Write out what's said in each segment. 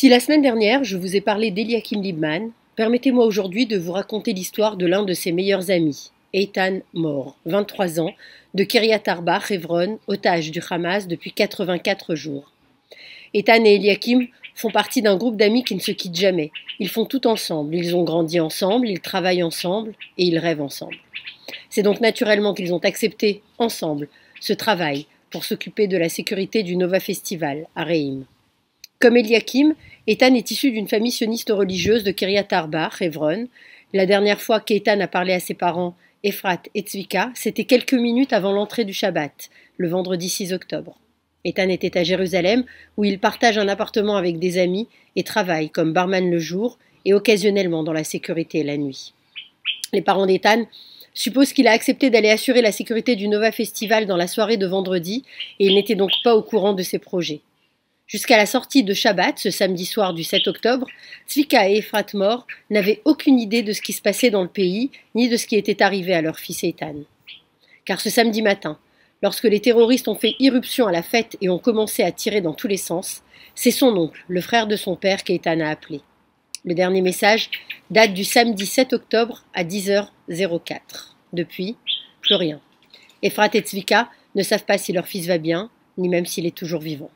Si la semaine dernière, je vous ai parlé d'Eliakim Libman, permettez-moi aujourd'hui de vous raconter l'histoire de l'un de ses meilleurs amis, Eitan Mor, 23 ans, de Kiryat Arba, Hebron, otage du Hamas depuis 84 jours. Eitan et Eliakim font partie d'un groupe d'amis qui ne se quittent jamais. Ils font tout ensemble, ils ont grandi ensemble, ils travaillent ensemble et ils rêvent ensemble. C'est donc naturellement qu'ils ont accepté, ensemble, ce travail pour s'occuper de la sécurité du Nova Festival à Reim. Comme Eliakim, Eitan est issu d'une famille sioniste religieuse de Kiryat Arba, Hebron. La dernière fois qu'Eitan a parlé à ses parents, Ephrat et Tzvika, c'était quelques minutes avant l'entrée du Shabbat, le vendredi 6 octobre. Eitan était à Jérusalem, où il partage un appartement avec des amis et travaille comme barman le jour et occasionnellement dans la sécurité la nuit. Les parents d'Eitan supposent qu'il a accepté d'aller assurer la sécurité du Nova Festival dans la soirée de vendredi et il n'était donc pas au courant de ses projets. Jusqu'à la sortie de Shabbat, ce samedi soir du 7 octobre, Tzvika et Ephrat Mor n'avaient aucune idée de ce qui se passait dans le pays, ni de ce qui était arrivé à leur fils Eitan. Car ce samedi matin, lorsque les terroristes ont fait irruption à la fête et ont commencé à tirer dans tous les sens, c'est son oncle, le frère de son père, qu'Eitan a appelé. Le dernier message date du samedi 7 octobre à 10h04. Depuis, plus rien. Ephrat et Tzvika ne savent pas si leur fils va bien, ni même s'il est toujours vivant.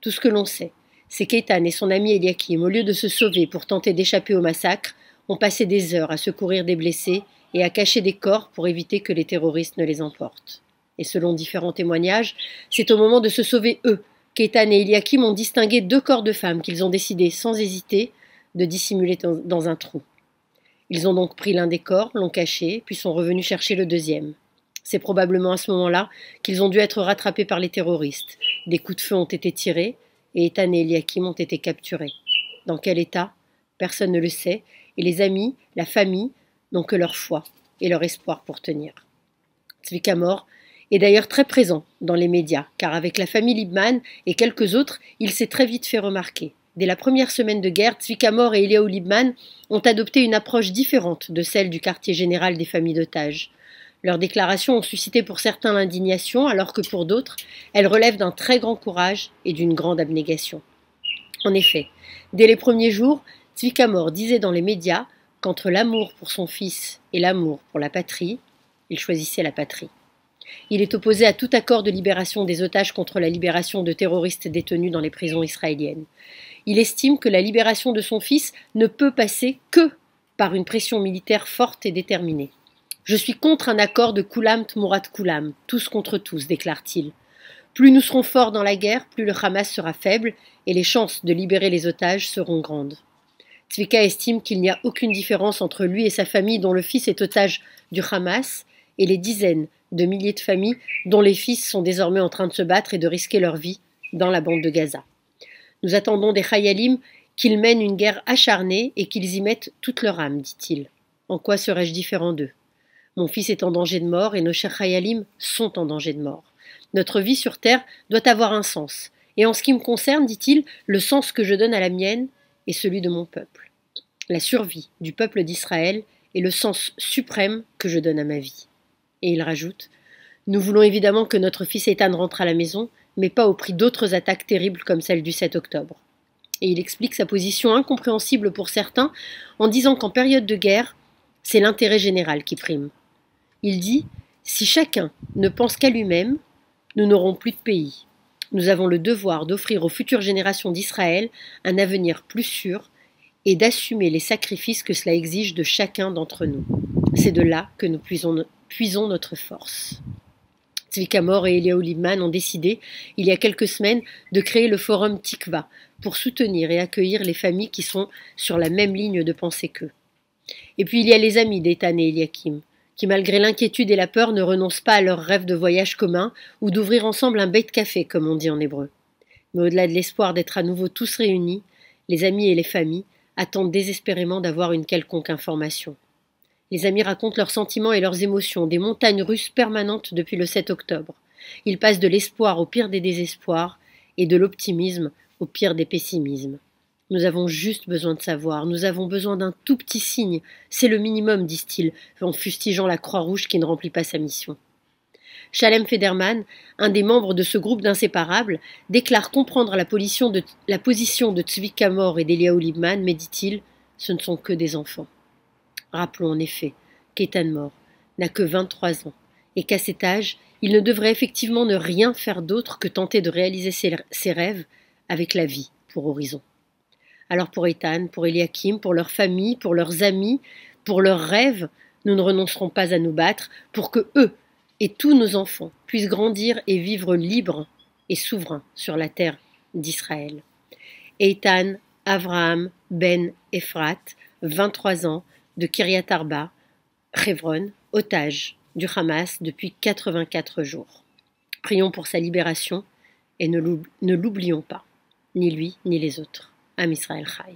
Tout ce que l'on sait, c'est qu'Eitan et son ami Eliakim, au lieu de se sauver pour tenter d'échapper au massacre, ont passé des heures à secourir des blessés et à cacher des corps pour éviter que les terroristes ne les emportent. Et selon différents témoignages, c'est au moment de se sauver eux qu'Eitan et Eliakim ont distingué 2 corps de femmes qu'ils ont décidé, sans hésiter, de dissimuler dans un trou. Ils ont donc pris l'un des corps, l'ont caché, puis sont revenus chercher le deuxième. C'est probablement à ce moment-là qu'ils ont dû être rattrapés par les terroristes. Des coups de feu ont été tirés et Eitan et Eliakim ont été capturés. Dans quel état? Personne ne le sait et les amis, la famille, n'ont que leur foi et leur espoir pour tenir. Tzvika Mor est d'ailleurs très présent dans les médias car avec la famille Libman et quelques autres, il s'est très vite fait remarquer. Dès la première semaine de guerre, Tzvika Mor et Eliaou Libman ont adopté une approche différente de celle du quartier général des familles d'otages. Leurs déclarations ont suscité pour certains l'indignation, alors que pour d'autres, elles relèvent d'un très grand courage et d'une grande abnégation. En effet, dès les premiers jours, Tzvika Mor disait dans les médias qu'entre l'amour pour son fils et l'amour pour la patrie, il choisissait la patrie. Il est opposé à tout accord de libération des otages contre la libération de terroristes détenus dans les prisons israéliennes. Il estime que la libération de son fils ne peut passer que par une pression militaire forte et déterminée. Je suis contre un accord de Koulam Tmurat Koulam, tous contre tous, déclare-t-il. Plus nous serons forts dans la guerre, plus le Hamas sera faible et les chances de libérer les otages seront grandes. Tzvika estime qu'il n'y a aucune différence entre lui et sa famille dont le fils est otage du Hamas et les dizaines de milliers de familles dont les fils sont désormais en train de se battre et de risquer leur vie dans la bande de Gaza. Nous attendons des Chayalim qu'ils mènent une guerre acharnée et qu'ils y mettent toute leur âme, dit-il. En quoi serais-je différent d'eux? Mon fils est en danger de mort et nos chers Chayalim sont en danger de mort. Notre vie sur terre doit avoir un sens. Et en ce qui me concerne, dit-il, le sens que je donne à la mienne est celui de mon peuple. La survie du peuple d'Israël est le sens suprême que je donne à ma vie. Et il rajoute, nous voulons évidemment que notre fils Eitan rentre à la maison, mais pas au prix d'autres attaques terribles comme celle du 7 octobre. Et il explique sa position incompréhensible pour certains en disant qu'en période de guerre, c'est l'intérêt général qui prime. Il dit « Si chacun ne pense qu'à lui-même, nous n'aurons plus de pays. Nous avons le devoir d'offrir aux futures générations d'Israël un avenir plus sûr et d'assumer les sacrifices que cela exige de chacun d'entre nous. C'est de là que nous puisons notre force. » Tzvika Mor et Eliaou Libman ont décidé, il y a quelques semaines, de créer le forum Tikva pour soutenir et accueillir les familles qui sont sur la même ligne de pensée qu'eux. Et puis il y a les amis d'Eitan et Eliakim, qui malgré l'inquiétude et la peur ne renoncent pas à leur rêve de voyage commun ou d'ouvrir ensemble un beit café, comme on dit en hébreu. Mais au-delà de l'espoir d'être à nouveau tous réunis, les amis et les familles attendent désespérément d'avoir une quelconque information. Les amis racontent leurs sentiments et leurs émotions, des montagnes russes permanentes depuis le 7 octobre. Ils passent de l'espoir au pire des désespoirs et de l'optimisme au pire des pessimismes. Nous avons juste besoin de savoir, nous avons besoin d'un tout petit signe, c'est le minimum, disent-ils, en fustigeant la Croix-Rouge qui ne remplit pas sa mission. Shalem Federman, un des membres de ce groupe d'inséparables, déclare comprendre la position de Tzvika Mor et d'Eliaou Libman, mais dit-il, ce ne sont que des enfants. Rappelons en effet qu'Eitan Mor n'a que 23 ans et qu'à cet âge, il ne devrait effectivement ne rien faire d'autre que tenter de réaliser ses rêves avec la vie pour horizon. Alors pour Eitan, pour Eliakim, pour leur famille, pour leurs amis, pour leurs rêves, nous ne renoncerons pas à nous battre pour que eux et tous nos enfants puissent grandir et vivre libres et souverains sur la terre d'Israël. Eitan Avraham Ben Ephrat, 23 ans, de Kiryat Arba, Hebron, otage du Hamas depuis 84 jours. Prions pour sa libération et ne l'oublions pas, ni lui ni les autres. Am Israël Chai.